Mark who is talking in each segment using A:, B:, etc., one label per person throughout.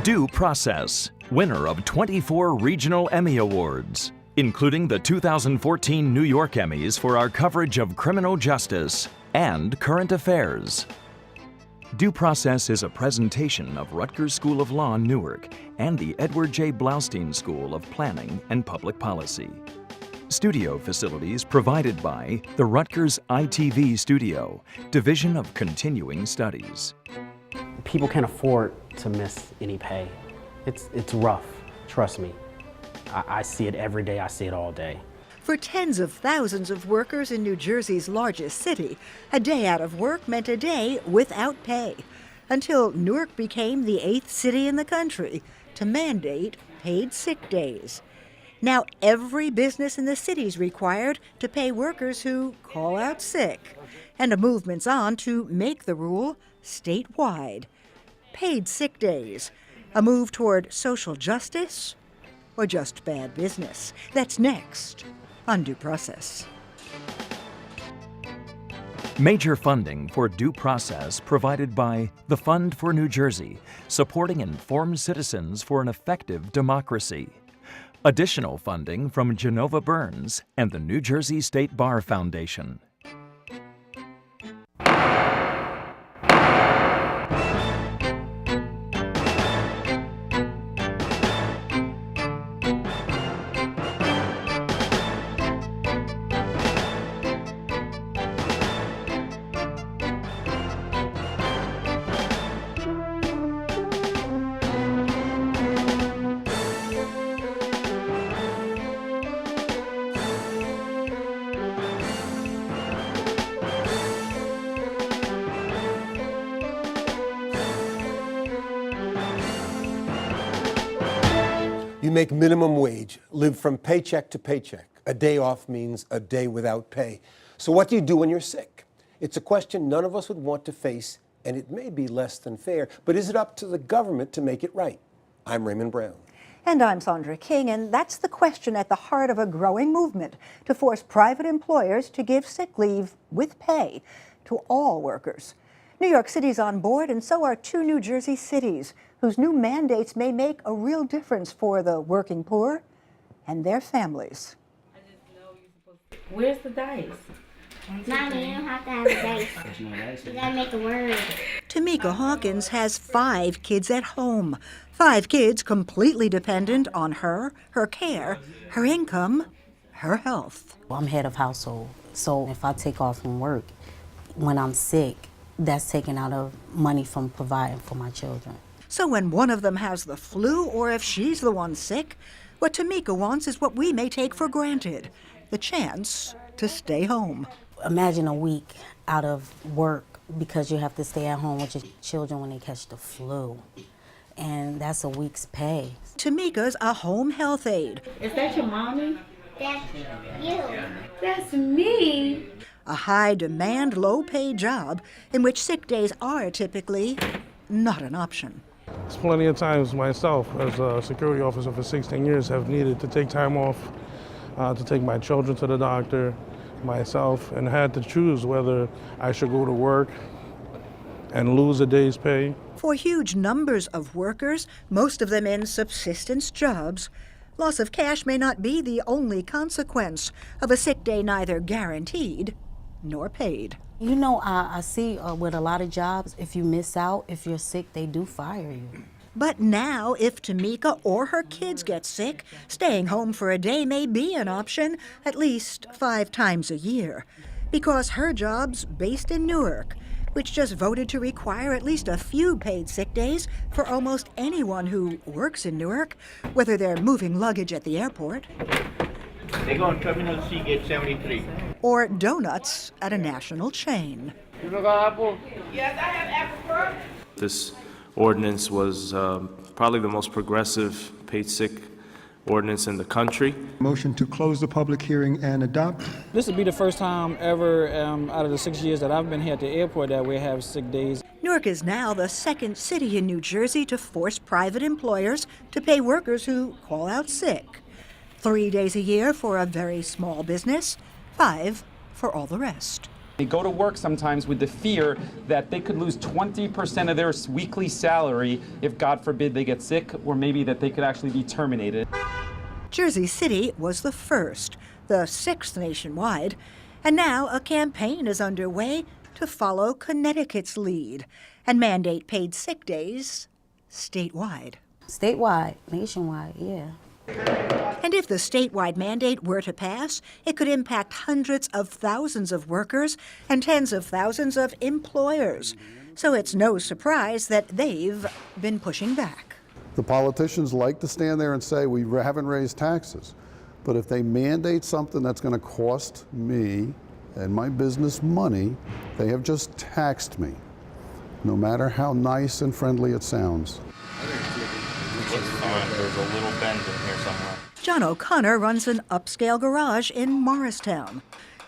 A: Due Process, winner of 24 regional Emmy Awards, including the 2014 New York Emmys for our coverage of criminal justice and current affairs. Due Process is a presentation of Rutgers School of Law, Newark, and the Edward J. Blaustein School of Planning and Public Policy. Studio facilities provided by the Rutgers ITV Studio, Division of Continuing Studies.
B: People can't afford to miss any pay. It's rough, trust me. I see it every day, I see it all day.
C: For tens of thousands of workers in New Jersey's largest city, a day out of work meant a day without pay, until Newark became the 8th city in the country to mandate paid sick days. Now every business in the city's required to pay workers who call out sick, and a movement's on to make the rule statewide. Paid sick days, a move toward social justice or just bad business? That's next on Due Process.
A: Major funding for Due Process provided by the Fund for New Jersey, supporting informed citizens for an effective democracy. Additional funding from Genova Burns and the New Jersey State Bar Foundation.
D: You make minimum wage, live from paycheck to paycheck. A day off means a day without pay. So what do you do when you're sick? It's a question none of us would want to face, and it may be less than fair, but is it up to the government to make it right? I'm Raymond Brown.
C: And I'm Sandra King, and that's the question at the heart of a growing movement to force private employers to give sick leave with pay to all workers. New York City's on board, and so are 2 New Jersey cities, whose new mandates may make a real difference for the working poor and their families.
E: Where's the dice?
F: Mommy, you don't have to have a dice. You gotta make a word.
C: Tamika Hawkins has 5 kids at home. 5 kids completely dependent on her care, her income, her health.
G: I'm head of household, so if I take off from work, when I'm sick, that's taken out of money from providing for my children.
C: So when one of them has the flu, or if she's the one sick, what Tamika wants is what we may take for granted, the chance to stay home.
G: Imagine a week out of work because you have to stay at home with your children when they catch the flu. And that's a week's pay.
C: Tamika's a home health aide.
E: Is that your mommy?
F: That's you.
E: That's me.
C: A high-demand, low-paid job in which sick days are typically not an option.
H: There's plenty of times myself, as a security officer for 16 years, have needed to take time off to take my children to the doctor, myself, and had to choose whether I should go to work and lose a day's pay.
C: For huge numbers of workers, most of them in subsistence jobs, loss of cash may not be the only consequence of a sick day neither guaranteed nor paid.
G: You know, I see with a lot of jobs, if you miss out, if you're sick, they do fire you.
C: But now, if Tamika or her kids get sick, staying home for a day may be an option at least 5 times a year. Because her job's based in Newark, which just voted to require at least a few paid sick days for almost anyone who works in Newark, whether they're moving luggage at the airport.
I: They go on Terminal C, Gate 73.
C: Or donuts at a national chain.
I: You got apple?
E: Yes, I have apple.
J: This ordinance was probably the most progressive paid sick ordinance in the country.
K: Motion to close the public hearing and adopt.
L: This would be the first time ever out of the 6 years that I've been here at the airport that we have sick days.
C: Newark is now the 2nd city in New Jersey to force private employers to pay workers who call out sick. 3 days a year for a very small business, 5 for all the rest.
M: They go to work sometimes with the fear that they could lose 20% of their weekly salary if, God forbid, they get sick, or maybe that they could actually be terminated.
C: Jersey City was the first, the sixth nationwide, and now a campaign is underway to follow Connecticut's lead and mandate paid sick days statewide.
G: Statewide, nationwide, yeah.
C: And if the statewide mandate were to pass, it could impact hundreds of thousands of workers and tens of thousands of employers. So it's no surprise that they've been pushing back.
N: The politicians like to stand there and say, we haven't raised taxes. But if they mandate something that's going to cost me and my business money, they have just taxed me, no matter how nice and friendly it sounds.
J: There's a little bend in here somewhere.
C: John O'Connor runs an upscale garage in Morristown,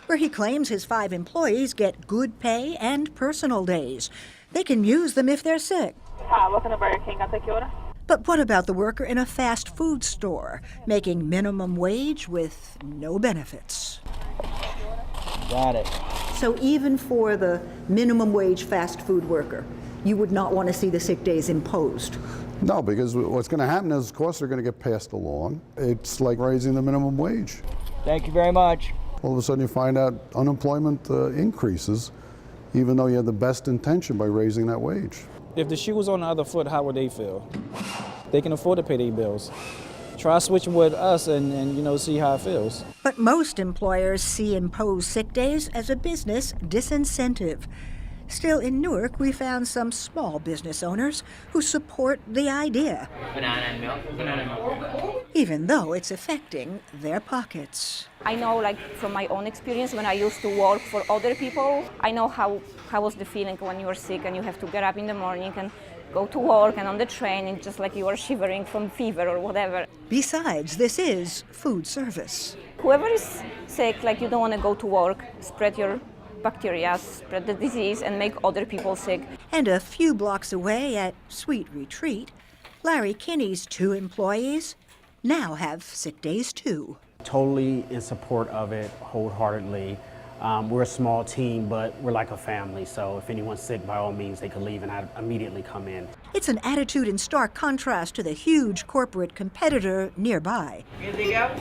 C: where he claims his 5 employees get good pay and personal days. They can use them if they're sick.
E: Hi, welcome to Burger King. I'll take your order.
C: But what about the worker in a fast food store, making minimum wage with no benefits?
L: Got it.
C: So even for the minimum wage fast food worker, you would not want to see the sick days imposed?
N: No, because what's going to happen is costs are going to get passed along. It's like raising the minimum wage.
L: Thank you very much.
N: All of a sudden you find out unemployment increases, even though you had the best intention by raising that wage.
L: If the shoe was on the other foot, how would they feel? They can afford to pay their bills. Try switching with us and see how it feels.
C: But most employers see imposed sick days as a business disincentive. Still, in Newark, we found some small business owners who support the idea,
I: Banana and milk.
C: even though it's affecting their pockets.
O: I know, like, from my own experience, when I used to work for other people, I know how was the feeling when you are sick and you have to get up in the morning and go to work, and on the train, it's just like you are shivering from fever or whatever.
C: Besides, this is food service.
O: Whoever is sick, like, you don't want to go to work, spread your bacteria, spread the disease, and make other people sick.
C: And a few blocks away at Sweet Retreat, Larry Kinney's 2 employees now have sick days too.
B: Totally in support of it, wholeheartedly. We're a small team, but we're like a family, so if anyone's sick, by all means, they can leave and I'd immediately come in.
C: It's an attitude in stark contrast to the huge corporate competitor nearby.
E: Anything else?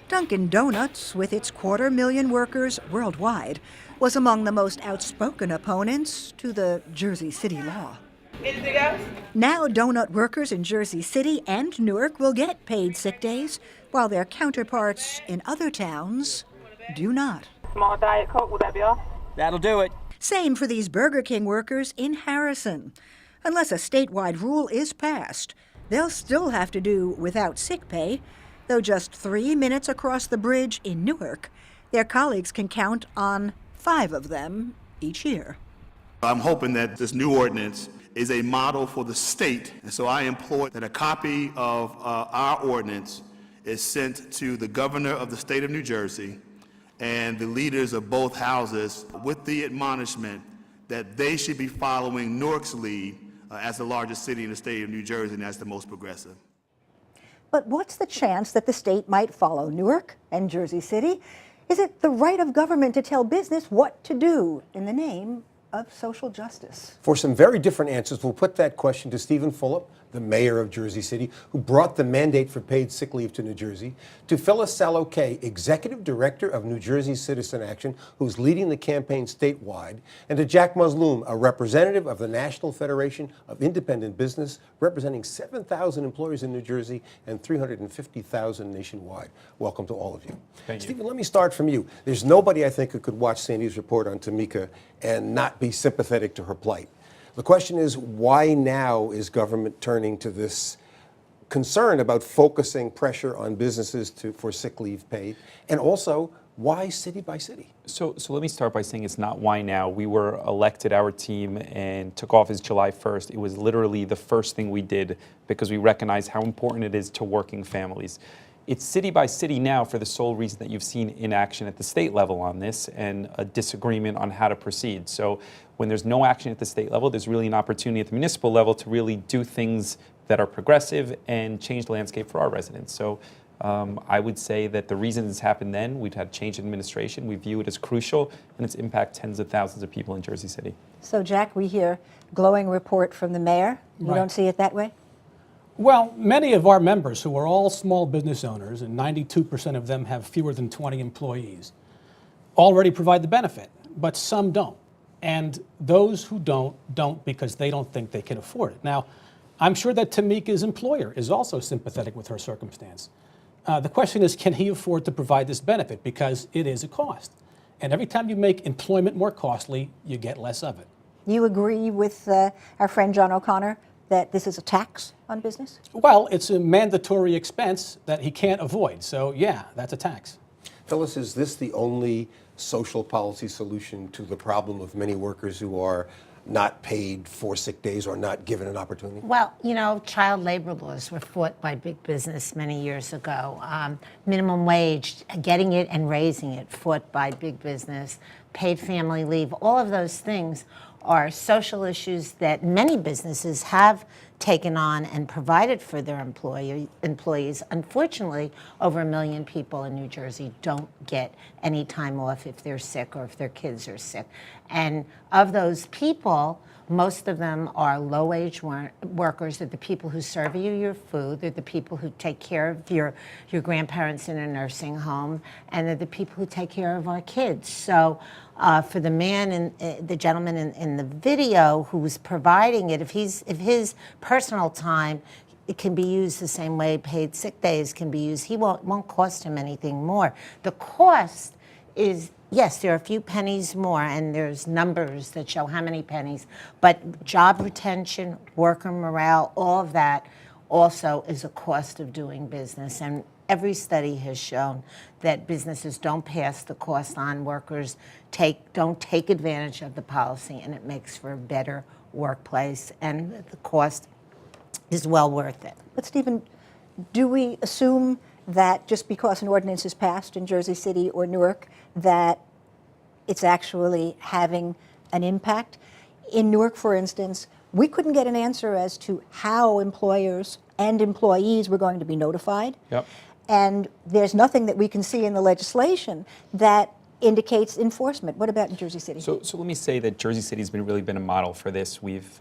C: Dunkin' Donuts, with its 250,000 workers worldwide, was among the most outspoken opponents to the Jersey City law.
E: Anything else?
C: Now donut workers in Jersey City and Newark will get paid sick days, while their counterparts in other towns do not.
E: Small Diet Coke, will that be all?
L: That'll do it.
C: Same for these Burger King workers in Harrison. Unless a statewide rule is passed, they'll still have to do without sick pay, though just 3 minutes across the bridge in Newark, their colleagues can count on 5 of them each year.
P: I'm hoping that this new ordinance is a model for the state, and so I implore that a copy of our ordinance is sent to the governor of the state of New Jersey and the leaders of both houses with the admonishment that they should be following Newark's lead as the largest city in the state of New Jersey and as the most progressive.
C: But what's the chance that the state might follow Newark and Jersey City? Is it the right of government to tell business what to do in the name of social justice?
D: For some very different answers, we'll put that question to Steven Fulop, the mayor of Jersey City, who brought the mandate for paid sick leave to New Jersey, to Phyllis Salowe-Kaye, executive director of New Jersey Citizen Action, who's leading the campaign statewide, and to Jack Mozloom, a representative of the National Federation of Independent Business, representing 7,000 employers in New Jersey and 350,000 nationwide. Welcome to all of you.
J: Thank you.
D: Steven, let me start from you. There's nobody, I think, who could watch Sandy's report on Tamika and not be sympathetic to her plight. The question is, why now is government turning to this concern about focusing pressure on businesses for sick leave paid? And also, why city by city?
M: So let me start by saying it's not why now. We were elected, our team, and took office July 1st. It was literally the first thing we did because we recognize how important it is to working families. It's city by city now for the sole reason that you've seen inaction at the state level on this and a disagreement on how to proceed. So when there's no action at the state level, there's really an opportunity at the municipal level to really do things that are progressive and change the landscape for our residents. So I would say that the reason this happened then, we've had change in administration, we view it as crucial, and it's impact tens of thousands of people in Jersey City.
C: So, Jack, we hear glowing report from the mayor. You
Q: Right.
C: don't see it that way?
Q: Well, many of our members, who are all small business owners, and 92% of them have fewer than 20 employees, already provide the benefit, but some don't. And those who don't because they don't think they can afford it. Now, I'm sure that Tamika's employer is also sympathetic with her circumstance. The question is, can he afford to provide this benefit? Because it is a cost. And every time you make employment more costly, you get less of it.
C: You agree with our friend John O'Connor that this is a tax on business?
Q: Well, it's a mandatory expense that he can't avoid. So, yeah, that's a tax.
D: Phyllis, is this the only social policy solution to the problem of many workers who are not paid for sick days or not given an opportunity?
R: Well, you know, child labor laws were fought by big business many years ago. Minimum wage, getting it and raising it, fought by big business. Paid family leave, all of those things are social issues that many businesses have taken on and provided for their employees. Unfortunately, over 1 million people in New Jersey don't get any time off if they're sick or if their kids are sick. And of those people, most of them are low-wage workers. They're the people who serve you your food. They're the people who take care of your grandparents in a nursing home. And they're the people who take care of our kids. So for the man, the gentleman in the video who was providing it, if his personal time it can be used the same way paid sick days can be used, he won't cost him anything more. The cost is, yes, there are a few pennies more, and there's numbers that show how many pennies, but job retention, worker morale, all of that also is a cost of doing business. And every study has shown that businesses don't pass the cost on, workers don't take advantage of the policy, and it makes for a better workplace, and the cost is well worth it.
C: But Stephen, do we assume that just because an ordinance is passed in Jersey City or Newark, that it's actually having an impact? In Newark, for instance, we couldn't get an answer as to how employers and employees were going to be notified.
M: Yep.
C: And there's nothing that we can see in the legislation that indicates enforcement. What about in Jersey City?
M: So let me say that Jersey City has really been a model for this. We've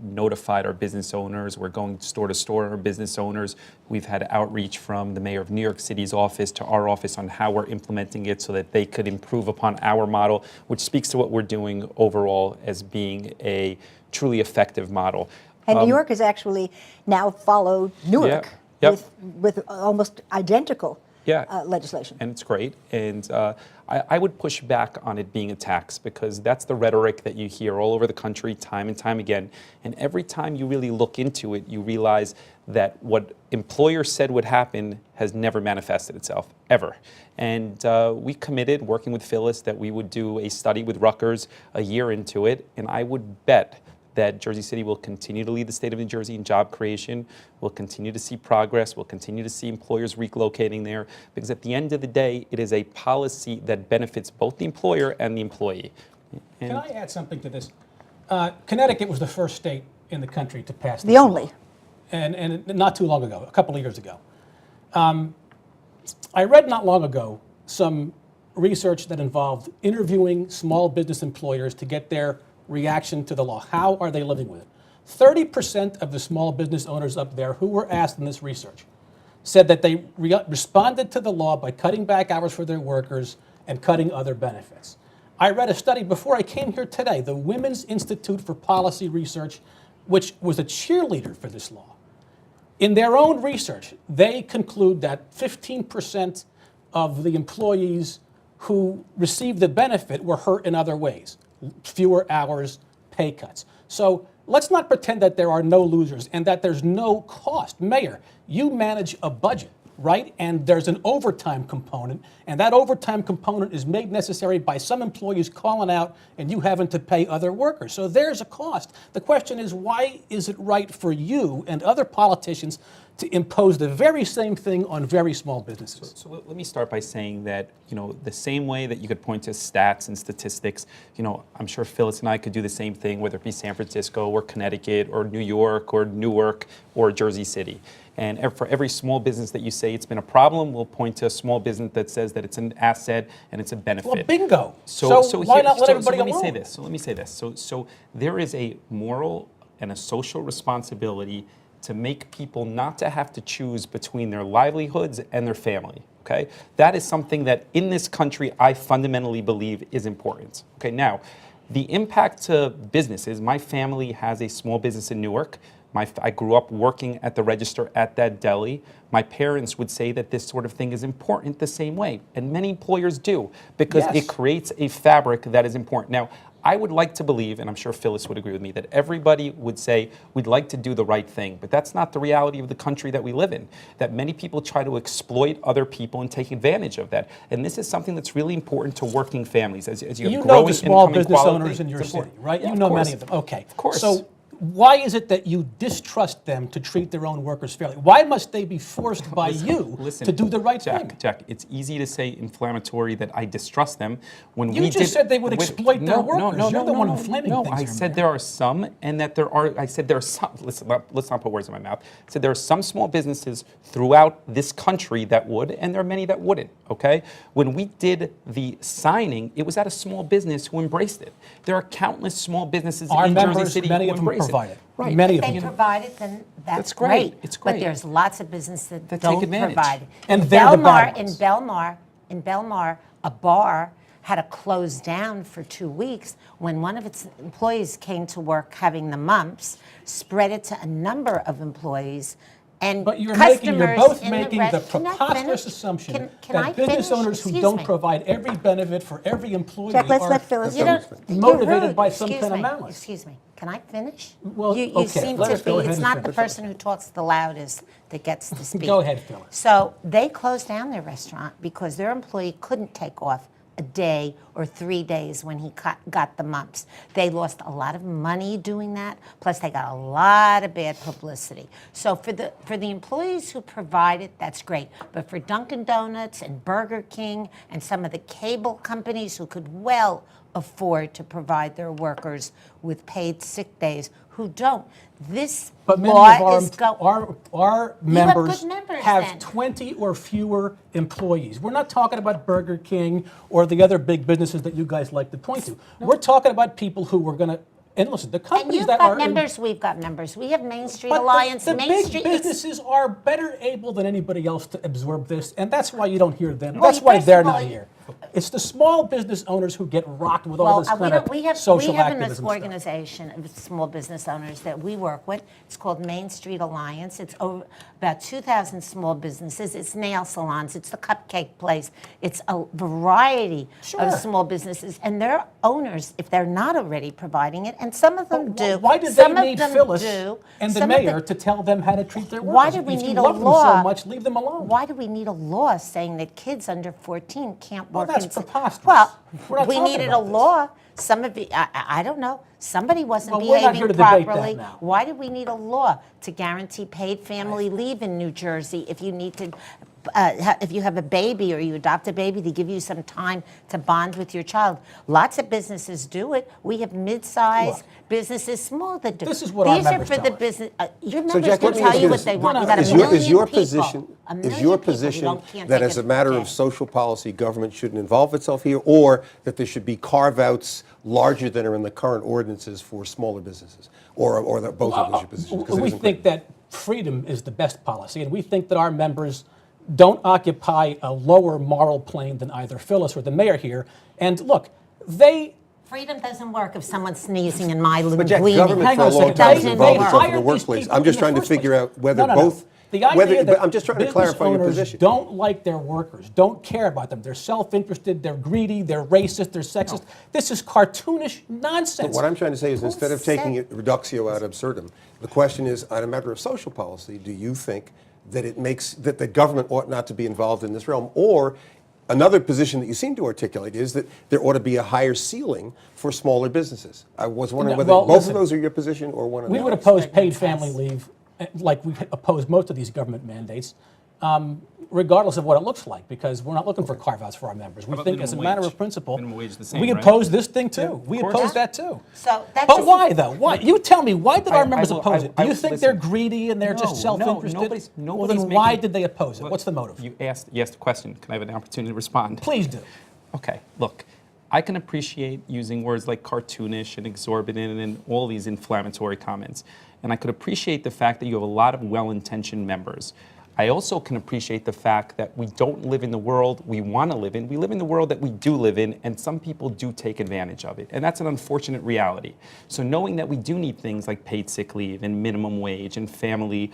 M: notified our business owners. We're going store to store our business owners. We've had outreach from the mayor of New York City's office to our office on how we're implementing it so that they could improve upon our model, which speaks to what we're doing overall as being a truly effective model.
C: And New York has actually now followed Newark with almost identical legislation.
M: And it's great. And I would push back on it being a tax, because that's the rhetoric that you hear all over the country time and time again. And every time you really look into it, you realize that what employers said would happen has never manifested itself, ever. And we committed, working with Phyllis, that we would do a study with Rutgers a year into it. And I would bet that Jersey City will continue to lead the state of New Jersey in job creation. We'll continue to see progress. We'll continue to see employers relocating there, because at the end of the day, it is a policy that benefits both the employer and the employee. And
Q: can I add something to this? Connecticut was the first state in the country to pass this
C: The only.
Q: law. And not too long ago, a couple of years ago. I read not long ago some research that involved interviewing small business employers to get their reaction to the law. How are they living with it? 30% of the small business owners up there who were asked in this research said that they responded to the law by cutting back hours for their workers and cutting other benefits. I read a study before I came here today, the Women's Institute for Policy Research, which was a cheerleader for this law. In their own research, they conclude that 15% of the employees who received the benefit were hurt in other ways. Fewer hours, pay cuts. So let's not pretend that there are no losers and that there's no cost. Mayor, you manage a budget, right? And there's an overtime component, and that overtime component is made necessary by some employees calling out and you having to pay other workers. So there's a cost. The question is, why is it right for you and other politicians to impose the very same thing on very small businesses?
M: So let me start by saying that, the same way that you could point to stats and statistics, I'm sure Phyllis and I could do the same thing, whether it be San Francisco or Connecticut or New York or Newark or Jersey City. And for every small business that you say it's been a problem, we'll point to a small business that says that it's an asset and it's a benefit.
Q: Well, bingo.
M: So
Q: why not let everybody
M: let me
Q: alone?
M: say this. So let me say this. So there is a moral and a social responsibility to make people not to have to choose between their livelihoods and their family, okay? That is something that in this country I fundamentally believe is important. Okay, now, the impact to businesses, my family has a small business in Newark. I grew up working at the register at that deli. My parents would say that this sort of thing is important the same way, and many employers do, because it creates a fabric that is important. Now, I would like to believe, and I'm sure Phyllis would agree with me, that everybody would say we'd like to do the right thing, but that's not the reality of the country that we live in, that many people try to exploit other people and take advantage of that. And this is something that's really important to working families. As you have
Q: know the
M: growing
Q: small
M: income
Q: business
M: inequality,
Q: owners in your
M: it's
Q: city,
M: important.
Q: right?
M: Yeah,
Q: You know
M: course.
Q: many of them. Okay.
M: Of course.
Q: So why is it that you distrust them to treat their own workers fairly? Why must they be forced by you to do the right thing?
M: Jack, it's easy to say inflammatory that I distrust them when
Q: You just said they would exploit their workers. You're the one inflaming things.
M: No, I said there are some, and that I said there are some, listen, let's not put words in my mouth. I said there are some small businesses throughout this country that would, and there are many that wouldn't, okay? When we did the signing, it was at a small business who embraced it. There are countless small businesses in Jersey City
Q: many
M: who
Q: of them
M: embrace
Q: provide it.
M: Right.
Q: Many
R: If
Q: of
R: they
Q: them.
R: provide it, then that's
M: great. It's great.
R: But there's lots of businesses that
M: take
R: don't
M: advantage.
R: provide it.
Q: And
R: in
Q: they're the
R: Belmar,
Q: bad ones.
R: in Belmar, a bar had to close down for 2 weeks when one of its employees came to work having the mumps, spread it to a number of employees. And
Q: But you're
R: customers
Q: both
R: in
Q: making the preposterous assumption that business owners who don't provide every benefit for every employee
R: Jack, let's
Q: are
R: let Phyllis
Q: motivated by some kind of malice.
R: Excuse me. Can I finish?
Q: Well,
R: you
Q: okay,
R: seem
Q: let
R: to
Q: us go
R: be.
Q: ahead
R: It's
Q: and
R: not the
Q: finish.
R: person who talks the loudest that gets to speak.
Q: Go ahead, Phyllis.
R: So they closed down their restaurant because their employee couldn't take off a day or 3 days when he got the mumps. They lost a lot of money doing that, plus they got a lot of bad publicity. So for the employees who provide it, that's great. But for Dunkin' Donuts and Burger King and some of the cable companies who could well afford to provide their workers with paid sick days, who don't, this
Q: But many
R: law
Q: of
R: is
Q: our
R: You have
Q: members
R: good members,
Q: have
R: then.
Q: 20 or fewer employees. We're not talking about Burger King or the other big businesses that you guys like to point to. We're talking about people who are going to, and listen, the
R: And
Q: companies
R: you've
Q: that
R: got
Q: are
R: members, we've got members. We have Main Street
Q: But
R: Alliance.
Q: the
R: Main
Q: big
R: Street
Q: businesses are better able than anybody else to absorb this, and that's why you don't hear them.
R: Well,
Q: That's why
R: first
Q: they're
R: of all,
Q: not here. It's the small business owners who get rocked with all this kind of social
R: we have an
Q: activism stuff.
R: organization of small business owners that we work with. It's called Main Street Alliance. It's over about 2,000 small businesses. It's nail salons. It's the cupcake place. It's a variety of small businesses, and their owners, if they're not already providing it, and some of them do.
Q: Why did
R: some
Q: they
R: of
Q: need
R: them
Q: Phyllis
R: do,
Q: and the
R: some of
Q: mayor to tell them how to treat their workers?
R: Why do we
Q: If
R: need
Q: you
R: a
Q: love
R: law?
Q: them so much, leave them alone.
R: Why do we need a law saying that kids under 14 can't work?
Q: that's preposterous.
R: Well,
Q: We're not
R: we
Q: talking
R: needed a
Q: about this.
R: law. Some of you, I don't know. Somebody wasn't
Q: Well, we're not here
R: behaving
Q: to debate that
R: properly.
Q: now.
R: Why do we need a law to guarantee paid family leave in New Jersey if you need to? If you have a baby or you adopt a baby, to give you some time to bond with your child. Lots of businesses do it. We have mid-sized businesses, small that do.
Q: This is what our
R: These are
Q: members
R: for
Q: tell
R: the
Q: us.
R: business. Your
D: So
R: members
D: Jack,
R: can
D: let me
R: tell
D: ask
R: you
D: you
R: what
D: this.
R: they want. You got
D: Is
R: a million
D: your
R: people.
D: position
R: A
D: is
R: million
D: your
R: people who
D: position
R: can't
D: that
R: take
D: as a
R: it
D: matter
R: again.
D: of social policy, government shouldn't involve itself here, or that there should be carve-outs larger than are in the current ordinances for smaller businesses, or that both of those are your positions? 'Cause it
Q: We
D: isn't
Q: think that freedom is the best policy, and we think that our members don't occupy a lower moral plane than either Phyllis or the mayor here. And look,
R: Freedom doesn't work if someone's sneezing in my
D: But Jack,
R: linguine.
D: government for a long time has involved itself in the workplace. I'm just trying to figure out whether both.
Q: The idea that
D: I'm just trying to
Q: business
D: clarify your
Q: owners
D: position.
Q: don't like their workers, don't care about them. They're self-interested, they're greedy, they're racist, they're sexist. This is cartoonish nonsense.
D: But what I'm trying to say is, instead of taking it reductio ad absurdum, the question is, on a matter of social policy, do you think that it makes that the government ought not to be involved in this realm? Or another position that you seem to articulate is that there ought to be a higher ceiling for smaller businesses. I was wondering whether both of those are your position or one of the
Q: We would
D: others.
Q: oppose paid family leave like we oppose most of these government mandates, regardless of what it looks like, because we're not looking for carve-outs for our members. We think as a matter of principle, we oppose this thing too. We oppose that too.
R: So that's
Q: But why though? Why? You tell me, why did our members oppose it? Do you think they're
M: listen,
Q: greedy and they're just self-interested?
M: nobody's
Q: Well, then why did they oppose it? What's the motive?
M: You asked a question. Can I have an opportunity to respond?
Q: Please do.
M: Okay, look, I can appreciate using words like cartoonish and exorbitant and all these inflammatory comments. And I could appreciate the fact that you have a lot of well-intentioned members. I also can appreciate the fact that we don't live in the world we want to live in. We live in the world that we do live in, and some people do take advantage of it. And that's an unfortunate reality. So knowing that we do need things like paid sick leave and minimum wage and family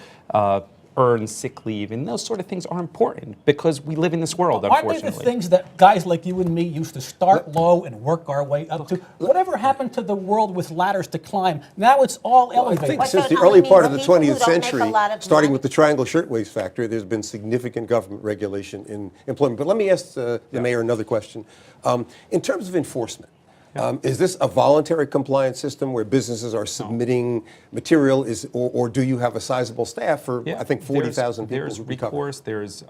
M: earned sick leave, and those sort of things are important because we live in this world, unfortunately.
Q: Aren't they the things that guys like you and me used to start low and work our way up to? Whatever happened to the world with ladders to climb? Now it's all elevated.
D: I think since the early part of the 20th century, starting with the Triangle Shirtwaist Factory, there's been significant government regulation in employment. But let me ask the mayor another question. In terms of enforcement, is this a voluntary compliance system where businesses are submitting material, or do you have a sizable staff for, I think, 40,000 people?
M: There's recourse, there's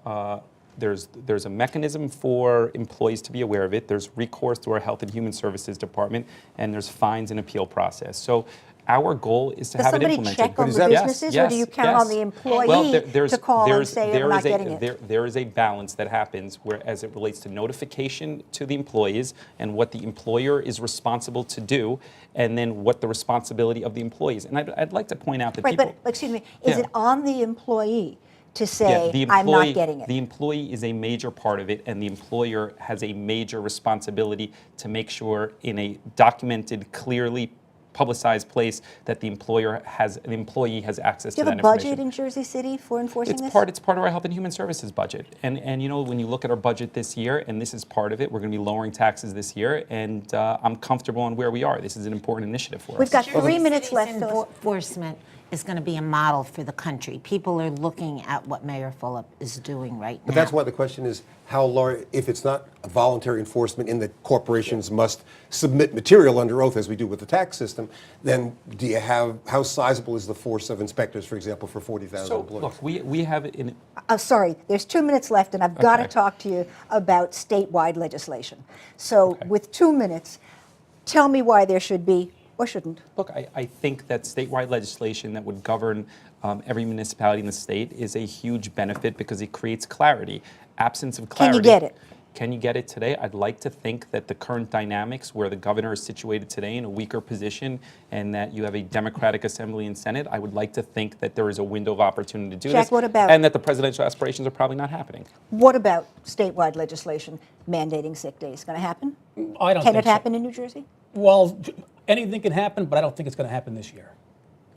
M: a mechanism for employees to be aware of it, there's recourse to our Health and Human Services Department, and there's fines and appeal process. So our goal is to have it implemented.
C: Does somebody check on the businesses, or do you count on the employee to call and say, we're not getting it?
M: There is a balance that happens where, as it relates to notification to the employees and what the employer is responsible to do, and then what the responsibility of the employees. And I'd like to point out that people...
C: But excuse me, is it on the employee to say, I'm not getting it?
M: The employee is a major part of it, and the employer has a major responsibility to make sure in a documented, clearly publicized place that the employee has access to that information.
C: Do you have a budget in Jersey City for enforcing this?
M: It's part of our Health and Human Services budget. And you know, when you look at our budget this year, and this is part of it, we're going to be lowering taxes this year, and I'm comfortable on where we are. This is an important initiative for us.
C: We've got 3 minutes left.
R: Enforcement is going to be a model for the country. People are looking at what Mayor Fulop is doing right now.
D: But that's why the question is, how large, if it's not a voluntary enforcement in that corporations must submit material under oath, as we do with the tax system, then do you have, how sizable is the force of inspectors, for example, for 40,000 employees?
M: Look, we have it in...
C: Sorry, there's 2 minutes left, and I've got to talk to you about statewide legislation. So with 2 minutes, tell me why there should be or shouldn't.
M: Look, I think that statewide legislation that would govern every municipality in the state is a huge benefit because it creates clarity. Absence of clarity.
C: Can you get it?
M: Can you get it today? I'd like to think that the current dynamics where the governor is situated today in a weaker position and that you have a Democratic Assembly and Senate, I would like to think that there is a window of opportunity to do
C: Jack,
M: this.
C: what about,
M: and that the presidential aspirations are probably not happening.
C: What about statewide legislation mandating sick days? Going to happen?
Q: I don't
C: Can
Q: think
C: it happen in New Jersey?
Q: Well, anything can happen, but I don't think it's going to happen this year.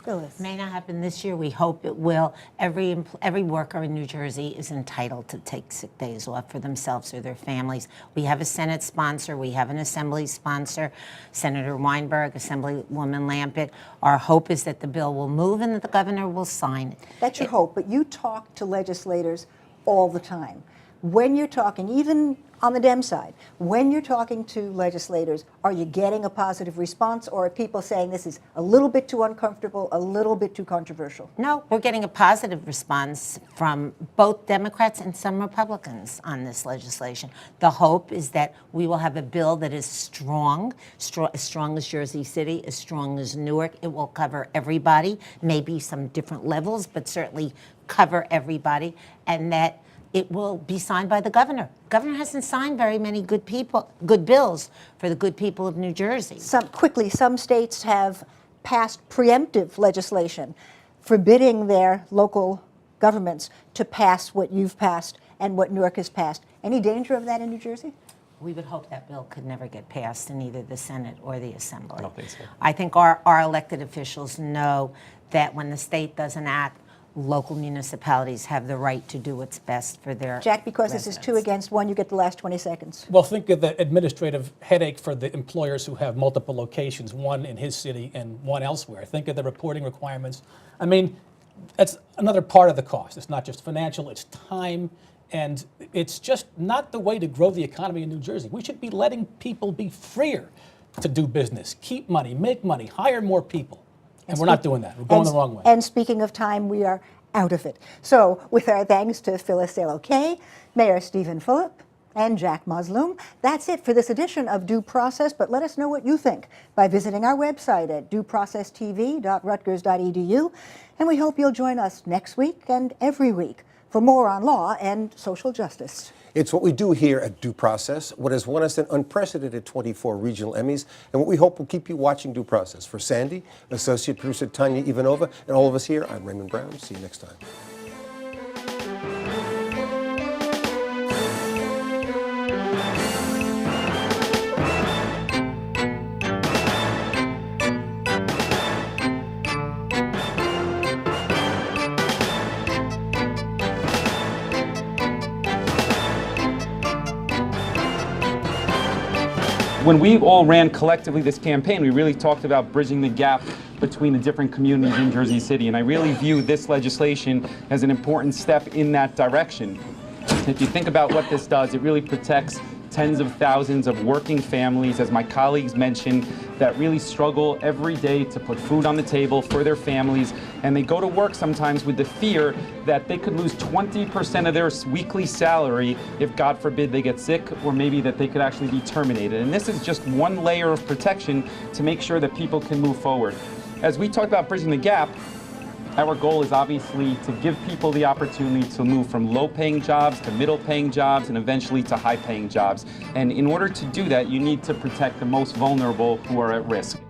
C: Phyllis.
R: May not happen this year. We hope it will. Every worker in New Jersey is entitled to take sick days off for themselves or their families. We have a Senate sponsor. We have an Assembly sponsor, Senator Weinberg, Assemblywoman Lampett. Our hope is that the bill will move and that the governor will sign it.
C: That's your hope, but you talk to legislators all the time. When you're talking, even on the Dem side, when you're talking to legislators, are you getting a positive response, or are people saying this is a little bit too uncomfortable, a little bit too controversial?
R: No, we're getting a positive response from both Democrats and some Republicans on this legislation. The hope is that we will have a bill that is strong, as strong as Jersey City, as strong as Newark. It will cover everybody, maybe some different levels, but certainly cover everybody, and that it will be signed by the governor. Governor hasn't signed very many good bills for the good people of New Jersey.
C: Some states have passed preemptive legislation forbidding their local governments to pass what you've passed and what Newark has passed. Any danger of that in New Jersey?
R: We would hope that bill could never get passed in either the Senate or the Assembly.
M: I don't think so.
R: I think our elected officials know that when the state doesn't act, local municipalities have the right to do what's best for their
C: Jack, because
R: residents.
C: this is 2 against 1, you get the last 20 seconds.
Q: Well, think of the administrative headache for the employers who have multiple locations, one in his city and one elsewhere. Think of the reporting requirements. I mean, that's another part of the cost. It's not just financial, it's time, and it's just not the way to grow the economy in New Jersey. We should be letting people be freer to do business, keep money, make money, hire more people. And we're not doing that. We're going the wrong way.
C: And speaking of time, we are out of it. So with our thanks to Phyllis, Salowe-Kaye, Mayor Steven Fulop, and Jack Mozloom, that's it for this edition of Due Process, but let us know what you think by visiting our website at dueprocesstv.rutgers.edu, and we hope you'll join us next week and every week for more on law and social justice.
D: It's what we do here at Due Process, what has won us an unprecedented 24 regional Emmys, and what we hope will keep you watching Due Process. For Sandy, Associate Producer Tanya Ivanova, and all of us here, I'm Raymond Brown. See you next time.
M: When we all ran collectively this campaign, we really talked about bridging the gap between the different communities in Jersey City, and I really view this legislation as an important step in that direction. If you think about what this does, it really protects tens of thousands of working families, as my colleagues mentioned, that really struggle every day to put food on the table for their families, and they go to work sometimes with the fear that they could lose 20% of their weekly salary if, God forbid, they get sick, or maybe that they could actually be terminated. And this is just one layer of protection to make sure that people can move forward. As we talk about bridging the gap, our goal is obviously to give people the opportunity to move from low-paying jobs to middle-paying jobs and eventually to high-paying jobs. And in order to do that, you need to protect the most vulnerable who are at risk.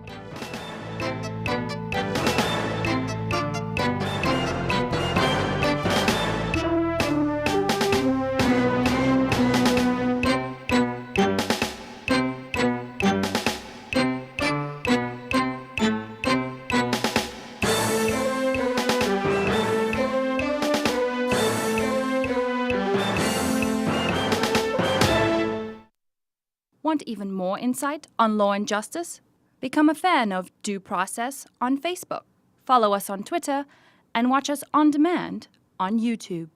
S: Want even more insight on law and justice? Become a fan of Due Process on Facebook. Follow us on Twitter and watch us on demand on YouTube.